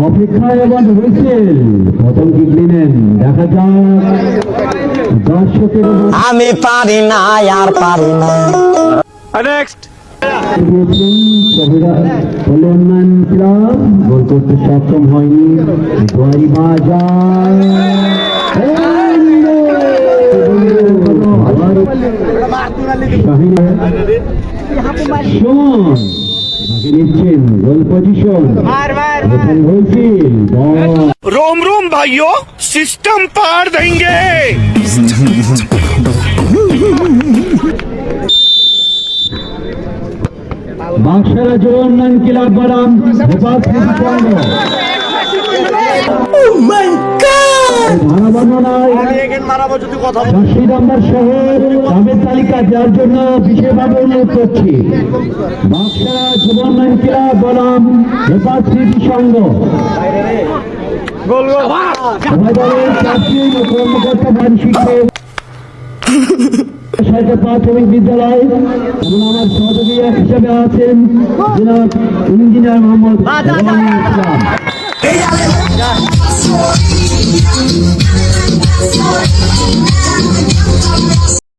অপেক্ষায় এবার হুইসেল প্রথম কিক দিলেন, দেখা যাক দর্শকের আমি পারি না আর পারি না। নেক্সট উন্নয়ন ক্লাব গোল করতে সক্ষম হয়নি। বাজার নিচ্ছেন গোল পজিশন হয়েছিল। रोम रोम भाइयों, सिस्टम पार देंगे। বাক্সারা যুব উন্নয়ন ক্লাব বনাম ঝাঁসি নাম্বার সহ দামের তালিকা দেওয়ার জন্য বিশেষভাবে অনুরোধ করছি। বাক্সারা যুব উন্নয়ন ক্লাব বনাম হেফাজ স্মৃতি সংঘ কর্মকর্তা মানসিককে প্রাথমিক বিদ্যালয় এবং আমার সহযোগী হিসেবে আছেন ইঞ্জিনিয়ার মোহাম্মদ ইসলাম।